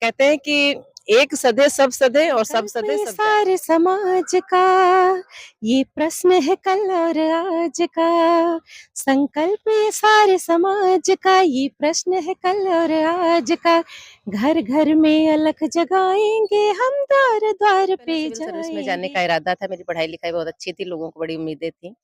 कहते हैं कि एक सधे सब सधे और सब सधे ये सब जाने। सारे समाज का ये प्रश्न है कल और आज का। संकल्प ये सारे समाज का ये प्रश्न है कल और आज का। घर घर में अलख जगाएंगे हम, द्वार द्वार पहले पे सिविल सर्विस में जाने जाएंगे। का इरादा था, मेरी पढ़ाई लिखाई बहुत अच्छी थी, लोगों को बड़ी उम्मीदें थी।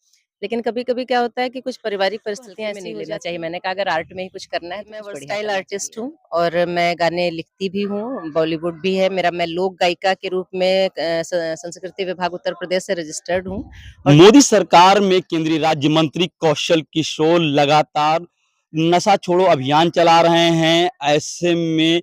लेकिन कभी-कभी क्या होता है कि कुछ पारिवारिक परिस्थितियाँ ऐसी हो जाती हैं। मैंने कहा अगर आर्ट में ही कुछ करना है तो मैं वर्सटाइल आर्टिस्ट हूँ और मैं गाने लिखती भी हूँ, बॉलीवुड भी है मेरा। मैं लोक गायिका के रूप में संस्कृति विभाग उत्तर प्रदेश से रजिस्टर्ड हूँ। और मोदी सरकार में केंद्रीय राज्य मंत्री कौशल किशोर लगातार नशा छोड़ो अभियान चला रहे हैं। ऐसे में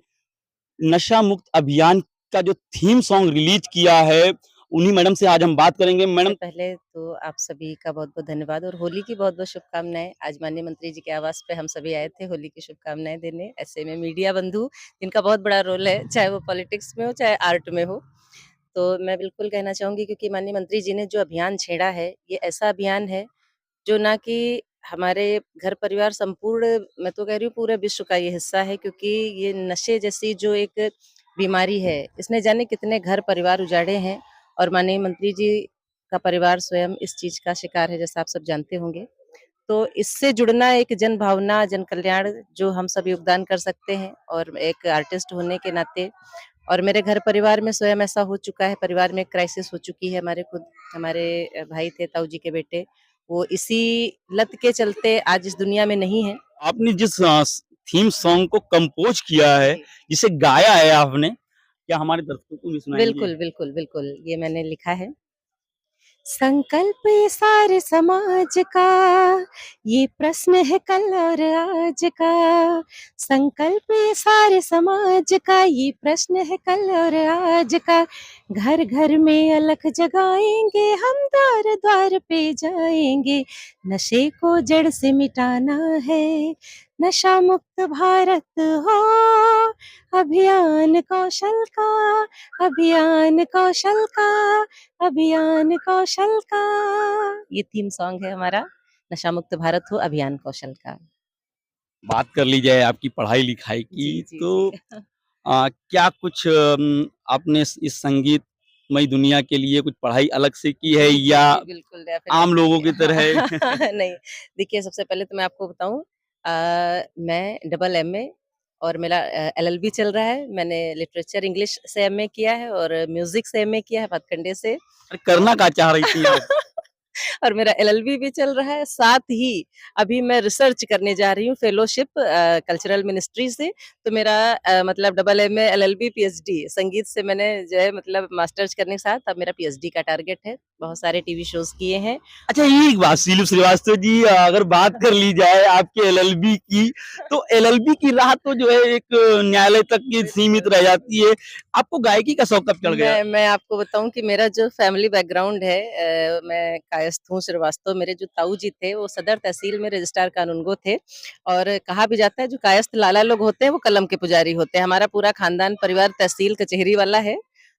नशा मुक्त अभियान का जो थीम सॉन्ग रिलीज किया है, उन्हीं मैडम से आज हम बात करेंगे। मैडम, पहले तो आप सभी का बहुत-बहुत धन्यवाद और होली की बहुत-बहुत शुभकामनाएँ। आज माननीय मंत्री जी के आवास पे हम सभी आए थे होली की शुभकामनाएँ देने। ऐसे में मीडिया बंधु जिनका बहुत बड़ा रोल है, चाहे वो पॉलिटिक्स में हो, चाहे आर्ट में हो। तो मैं बिल्कुल कहना चाहूँगी क्योंकि माननीय मंत्री जी ने जो अभियान छेड़ा है, ये ऐसा अभियान है जो ना कि हमारे घर परिवार संपूर्ण, मैं तो कह रही हूँ पूरे विश्व का ये हिस्सा है, क्योंकि ये नशे जैसी जो एक बीमारी है, इसने जाने कितने घर परिवार उजाड़े हैं और माननीय मंत्री जी का परिवार स्वयं इस चीज़ का शिकार है, जैसा आप सब जानते होंगे। तो इससे जुड़ना एक जन भावना, जन कल्याण जो हम सब योगदान कर सकते हैं और एक आर्टिस्ट होने के नाते और मेरे घर परिवार में स्वयं ऐसा हो चुका है, परिवार में एक क्राइसिस हो चुकी है। हमारे भाई थे, ताऊ जी के बेटे, वो इसी लत के चलते आज इस दुनिया में नहीं है। आपने जिस थीम सॉन्ग को कंपोज किया है, जिसे गाया है आपने, क्या हमारे दर्शकों को भी सुनाएंगे? बिल्कुल, बिल्कुल, बिल्कुल, ये मैंने लिखा है। संकल्प ये सारे समाज का ये प्रश्न है कल और आज का। संकल्प ये सारे समाज का ये प्रश्न है कल और आज का। घर घर में अलख जगाएंगे हम, द्वार द्वार पे जाएंगे। नशे को जड़ से मिटाना है, नशा मुक्त भारत हो। अभियान कौशल का, अभियान कौशल का, अभियान कौशल का। ये थीम सॉन्ग है हमारा, नशा मुक्त भारत हो अभियान कौशल का। बात कर ली जाए आपकी पढ़ाई लिखाई की, जी, जी, तो जी। क्या कुछ आपने इस संगीतमय दुनिया के लिए कुछ पढ़ाई अलग से की है जी, या जी, बिल्कुल आम लोगों डेफ़िनेटली। की तरह? नहीं, देखिए सबसे पहले तो मैं आपको बताऊँ, मैं डबल एमए और मेरा एलएलबी चल रहा है। मैंने लिटरेचर इंग्लिश से एमए किया है और म्यूज़िक से एमए किया है भातखंडे से। अरे करना क्या चाह रही थी आप? और मेरा एलएलबी भी चल रहा है, साथ ही अभी मैं रिसर्च करने जा रही हूँ फेलोशिप कल्चरल मिनिस्ट्री से। तो मेरा मतलब डबल एमए, एलएलबी, पीएचडी संगीत से मैंने जो है मतलब मास्टर्स करने के साथ अब मेरा पीएचडी का टारगेट है। बहुत सारे टीवी शोज़ किए हैं। अच्छा, ये एक बात शीलू श्रीवास्तव जी, अगर बात कर ली जाए आपके एलएलबी की, तो एलएलबी की राह तो जो है एक न्यायालय तक की सीमित रह जाती है। आपको गायकी का शौक कब चढ़ गया? मैं आपको बताऊँ कि मेरा जो फैमिली बैकग्राउंड है, मैं कायस्थ हूँ श्रीवास्तव। मेरे जो ताऊ जी थे वो सदर तहसील में रजिस्ट्रार कानूनगो थे और कहा भी जाता है जो कायस्थ लाला लोग होते हैं वो कलम के पुजारी होते हैं। हमारा पूरा खानदान परिवार तहसील कचहरी वाला है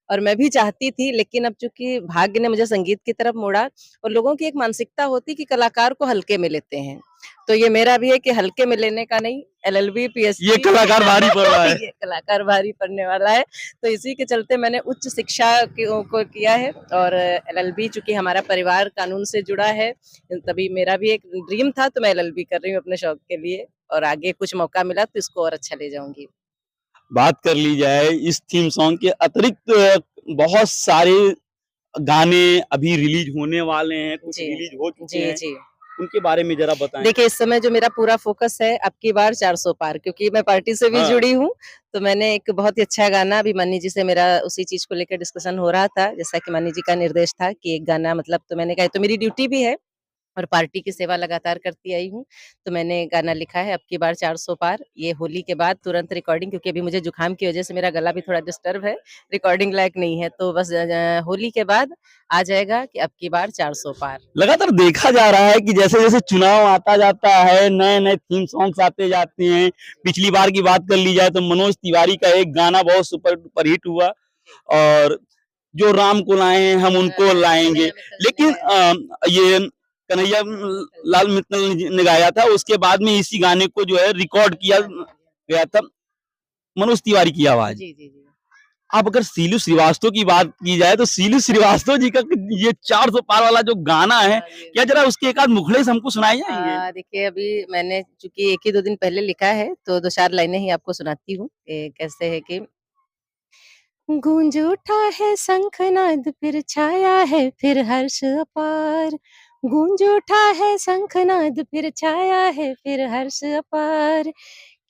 और मैं भी चाहती थी, लेकिन अब चूँकि भाग्य ने मुझे संगीत की तरफ मोड़ा और लोगों की एक मानसिकता होती है कि कलाकार को हल्के में लेते हैं। तो ये मेरा भी है कि हल्के में लेने का नहीं, एलएलबी, पीएचडी ये कलाकार भारी पड़ रहा है। ये कलाकार भारी पड़ने वाला है। तो इसी के चलते मैंने उच्च शिक्षा को किया है और एलएलबी, चूँकि हमारा परिवार कानून से जुड़ा है, तभी मेरा भी एक ड्रीम था तो मैं एलएलबी कर रही हूँ अपने शौक के लिए और आगे कुछ मौका मिला तो इसको और अच्छा ले जाऊँगी। बात कर ली जाए इस थीम सॉन्ग के अतिरिक्त बहुत सारे गाने अभी रिलीज होने वाले हैं, कुछ जी, रिलीज हो चुके जी, हैं, जी। उनके बारे में जरा बताएं। देखिए, इस समय जो मेरा पूरा फ़ोकस है अब की बार 400 पार, क्योंकि मैं पार्टी से भी हाँ। जुड़ी हूँ, तो मैंने एक बहुत ही अच्छा गाना अभिमन्यु जी से मेरा उसी चीज़ को लेकर डिस्कशन हो रहा था, जैसा कि मन्यु जी का निर्देश था कि एक गाना मतलब, तो मैंने कहा ये तो मेरी ड्यूटी भी है और पार्टी की सेवा लगातार करती आई हूँ, तो मैंने गाना लिखा है अब की बार 400 पार। ये होली के बाद तुरंत रिकॉर्डिंग, क्योंकि अभी मुझे जुकाम की वजह से मेरा गला भी थोड़ा डिस्टर्ब है, रिकॉर्डिंग लायक नहीं है, तो बस होली के बाद आ जाएगा कि अब की बार 400 पार। लगातार देखा जा रहा है कि जैसे-जैसे चुनाव आता जाता है, नए-नए थीम सॉन्ग्स आते जाते हैं। पिछली बार की बात कर ली जाए तो मनोज तिवारी का एक गाना बहुत सुपर डुपर हिट हुआ और जो राम को लाए हैं हम उनको लाएँगे। लेकिन ये कन्हैया लाल मित्तल ने गाया था, उसके बाद में इसी गाने को जो है रिकॉर्ड किया गया था। मनोज तिवारी की आवाज। जी, जी, जी। अब अगर सीलू श्रीवास्तव की बात की जाए तो सीलू श्रीवास्तव जी का ये 400 पार वाला जो गाना है, हाँ, ये क्या जरा उसके एक आध मुखड़े से हमको सुनाए जाएंगे? देखिए अभी मैंने चूँकि 1 ही 2 दिन पहले लिखा है, तो 2-4 लाइनें ही आपको सुनाती हूँ। कैसे है कि गूंज उठा है शंखनाद फिर छाया है फिर हर्ष अपार। गूंज उठा है शंखनाद फिर छाया है फिर हर्ष अपार।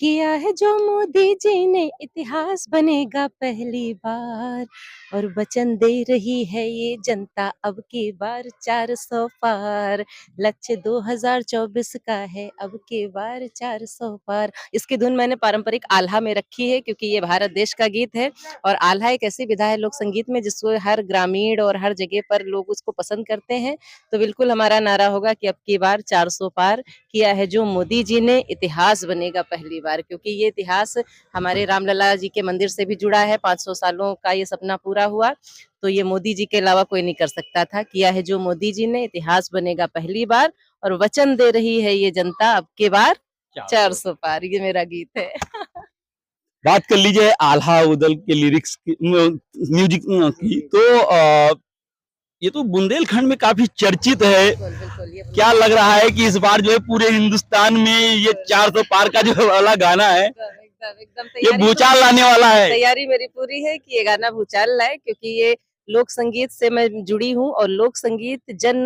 किया है जो मोदी जी ने इतिहास बनेगा पहली बार। और वचन दे रही है ये जनता अब की बार 400 पार। लक्ष्य 2024 का है अब की बार 400 पार। इसकी धुन मैंने पारंपरिक आल्हा में रखी है क्योंकि ये भारत देश का गीत है और आल्हा एक ऐसी विधा है लोक संगीत में जिसको हर ग्रामीण और हर जगह पर लोग उसको पसंद करते हैं। तो बिल्कुल हमारा नारा होगा कि अब की बार 400 पार। किया है जो मोदी जी ने इतिहास बनेगा पहली बार, क्योंकि ये इतिहास हमारे रामलला जी के मंदिर से भी जुड़ा है। 500 सालों का ये सपना पूरा हुआ, तो ये मोदी जी के अलावा कोई नहीं कर सकता था। किया है जो मोदी जी ने इतिहास बनेगा पहली बार और वचन दे रही है ये जनता अब की बार 400 पार। ये मेरा गीत है। बात कर लीजिए आल्हा उदल के लिरिक्स की, म्यूजिक की, तो ये तो बुंदेलखंड में काफी चर्चित है। बिल्कुल, बिल्कुल, ये क्या लग रहा है कि इस बार जो है पूरे हिंदुस्तान में ये 400 पार का जो वाला गाना है एकदम एकदम ये तैयारी भूचाल लाने वाला है? तैयारी मेरी पूरी है कि ये गाना भूचाल लाए, क्योंकि ये लोक संगीत से मैं जुड़ी हूँ और लोक संगीत जन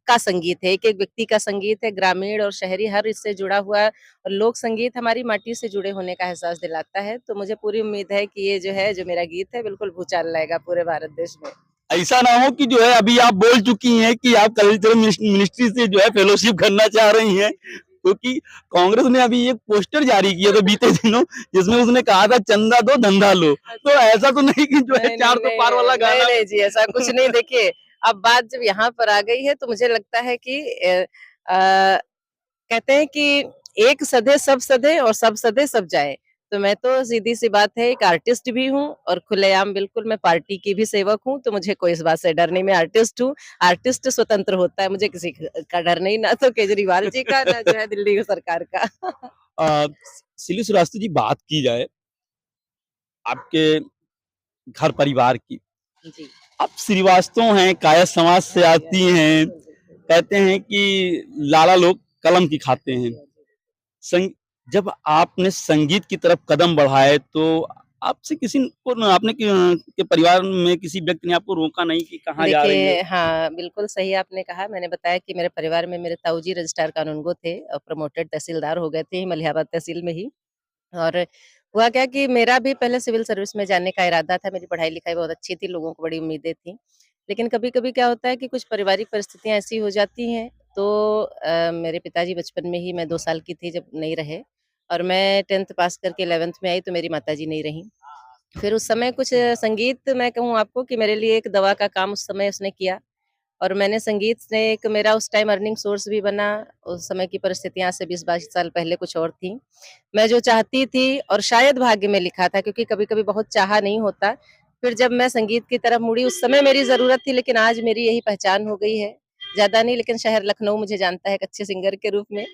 का संगीत है, एक एक व्यक्ति का संगीत है, ग्रामीण और शहरी हर इससे जुड़ा हुआ है। और लोक संगीत हमारी माटी से जुड़े होने का एहसास दिलाता है। तो मुझे पूरी उम्मीद है कि ये जो है जो मेरा गीत है बिल्कुल भूचाल लाएगा पूरे भारत देश में। ऐसा ना हो कि जो है अभी आप बोल चुकी हैं कि आप कल्चरल मिनिस्ट्री से जो है फेलोशिप करना चाह रही हैं, क्योंकि कांग्रेस ने अभी एक पोस्टर जारी किया था बीते दिनों जिसमें उसने कहा था चंदा दो धंधा लो। तो ऐसा तो नहीं कि जो है 400 पार वाला गाना। नहीं जी, ऐसा कुछ नहीं। देखिए अब बात जब यहाँ पर आ गई है तो मुझे लगता है कि कहते हैं कि एक सधे सब सधे और सब सधे सब जाए। तो मैं तो सीधी सी बात है एक आर्टिस्ट भी हूँ और खुलेआम बिल्कुल मैं पार्टी की भी सेवक हूँ, तो मुझे कोई इस बात से डर नहीं। मैं आर्टिस्ट हूँ, आर्टिस्ट स्वतंत्र होता है, मुझे किसी का डर नहीं, ना तो केजरीवाल जी का ना जो है दिल्ली की सरकार का। सिली श्रीवास्तव जी, बात की जाए आपके घर परिवार की, जी। आप श्रीवास्तव हैं, कायस्थ समाज से आती हैं, कहते हैं कि लाला लोग कलम की खाते हैं। संग, जब आपने संगीत की तरफ कदम बढ़ाए तो आपसे किसी को आपने के परिवार में किसी व्यक्ति ने आपको रोका नहीं कि कहाँ जा रही देखिए हो? हाँ, बिल्कुल सही आपने कहा। मैंने बताया कि मेरे परिवार में मेरे ताऊ जी रजिस्ट्रार कानूनगो थे और प्रमोटेड तहसीलदार हो गए थे मलिहाबाद तहसील में ही। और हुआ क्या कि मेरा भी पहले सिविल सर्विस में जाने का इरादा था, मेरी पढ़ाई-लिखाई बहुत अच्छी थी, लोगों को बड़ी उम्मीदें थी। लेकिन कभी-कभी क्या होता है कि कुछ पारिवारिक परिस्थितियाँ ऐसी हो जाती हैं, तो मेरे पिताजी बचपन में ही, मैं 2 साल की थी जब नहीं रहे और मैं 10th पास करके 11th में आई तो मेरी माताजी नहीं रहीं। फिर उस समय कुछ संगीत, मैं कहूँ आपको कि मेरे लिए एक दवा का काम उस समय उसने किया और मैंने संगीत से एक मेरा उस टाइम अर्निंग सोर्स भी बना। उस समय की परिस्थितियाँ से 20-22 साल पहले कुछ और थी। मैं जो चाहती थी और शायद भाग्य में लिखा था, क्योंकि कभी-कभी बहुत चाहा नहीं होता। फिर जब मैं संगीत की तरफ मुड़ी, उस समय मेरी ज़रूरत थी, लेकिन आज मेरी यही पहचान हो गई है। ज़्यादा नहीं, लेकिन शहर लखनऊ मुझे जानता है एक अच्छे सिंगर के रूप में।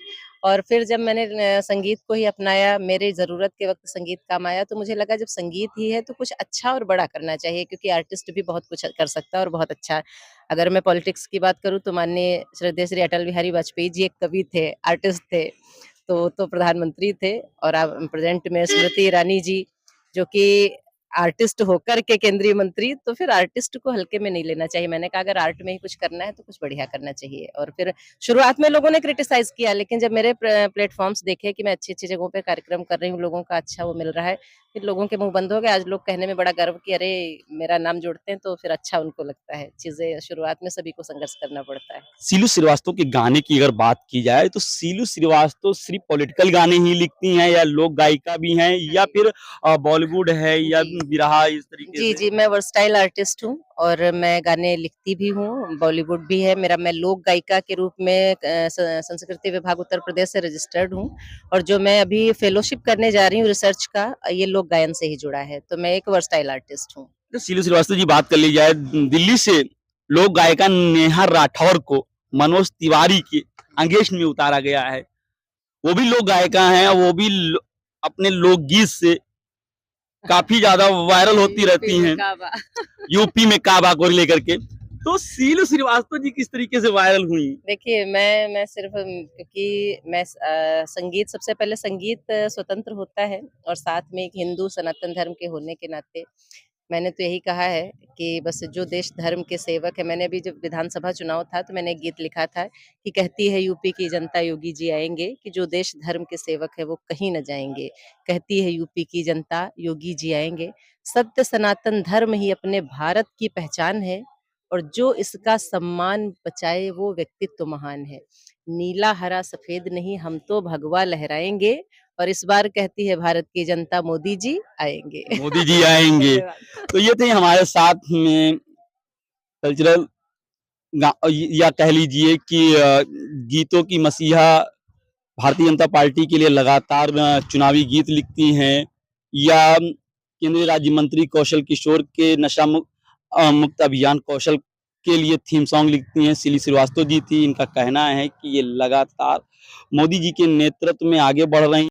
और फिर जब मैंने संगीत को ही अपनाया, मेरी ज़रूरत के वक़्त संगीत काम आया, तो मुझे लगा जब संगीत ही है तो कुछ अच्छा और बड़ा करना चाहिए, क्योंकि आर्टिस्ट भी बहुत कुछ कर सकता है और बहुत अच्छा। अगर मैं पॉलिटिक्स की बात करूँ तो माननीय श्रद्धेय श्री अटल बिहारी वाजपेयी जी एक कवि थे, आर्टिस्ट थे, तो प्रधानमंत्री थे। और अब प्रेज़ेंट में स्मृति ईरानी जी, जो कि आर्टिस्ट होकर के केंद्रीय मंत्री, तो फिर आर्टिस्ट को हल्के में नहीं लेना चाहिए। मैंने कहा अगर आर्ट में ही कुछ करना है तो कुछ बढ़िया करना चाहिए। और फिर शुरुआत में लोगों ने क्रिटिसाइज़ किया, लेकिन जब मेरे प्लेटफ़ॉर्म्स देखे कि मैं अच्छी-अच्छी जगहों पे कार्यक्रम कर रही हूँ, लोगों का अच्छा वो मिल रहा है, फिर लोगों के मुँह बंद हो गए। आज लोग कहने में बड़ा गर्व कि अरे! मेरा नाम जोड़ते हैं, तो फिर अच्छा उनको लगता है। चीज़ें शुरुआत में सभी को संघर्ष करना पड़ता है। सीलू श्रीवास्तव के गाने की अगर बात की जाए तो सीलू श्रीवास्तव सिर्फ पॉलिटिकल गाने ही लिखती हैं या लोक गायिका भी हैं या फिर बॉलीवुड है या जी। विरहा इस तरीके जी, से? जी, मैं वर्सटाइल आर्टिस्ट हूँ और मैं गाने लिखती भी हूँ, बॉलीवुड भी है मेरा। मैं लोक गायिका के रूप में संस्कृति विभाग उत्तर प्रदेश से रजिस्टर्ड हूँ और जो मैं अभी फेलोशिप करने जा रही हूँ रिसर्च का, ये लोक गायन से ही जुड़ा है, तो मैं एक वर्सटाइल आर्टिस्ट हूँ। तो सीलू श्रीवास्तव जी, बात कर ली जाए दिल्ली से लोक गायिका नेहा राठौर को मनोज तिवारी के अंगेज में उतारा गया है। वो भी लोक गायिका हैं, वो भी अपने लोकगीत से काफी ज्यादा वायरल होती रहती यूपी में हैं काबा। यूपी में काबा को लेकर के। तो शीलू श्रीवास्तव जी किस तरीके से वायरल हुई? देखिए मैं सिर्फ क्योंकि मैं संगीत सबसे पहले संगीत स्वतंत्र होता है और साथ में एक हिंदू सनातन धर्म के होने के नाते मैंने तो यही कहा है कि बस जो देश धर्म के सेवक है, मैंने अभी जब विधानसभा चुनाव था तो मैंने एक गीत लिखा था कि कहती है यूपी की जनता योगी जी आएंगे, कि जो देश धर्म के सेवक है वो कहीं न जाएंगे। कहती है यूपी की जनता योगी जी आएंगे। सत्य सनातन धर्म ही अपने भारत की पहचान है और जो इसका सम्मान बचाए वो व्यक्तित्व महान है। नीला हरा सफेद नहीं, हम तो भगवा लहराएंगे और इस बार कहती है भारत की जनता मोदी जी आएंगे। मोदी जी आएंगे। धन्यवाद। तो ये थे हमारे साथ में कल्चरल या कह लीजिए कि गीतों की मसीहा भारतीय जनता पार्टी के लिए लगातार चुनावी गीत लिखती हैं, या केंद्रीय राज्य मंत्री कौशल किशोर के नशा मुक्त अभियान कौशल के लिए थीम सॉन्ग लिखती हैं शीली श्रीवास्तव जी थी। इनका कहना है कि ये लगातार मोदी जी के नेतृत्व में आगे बढ़ रही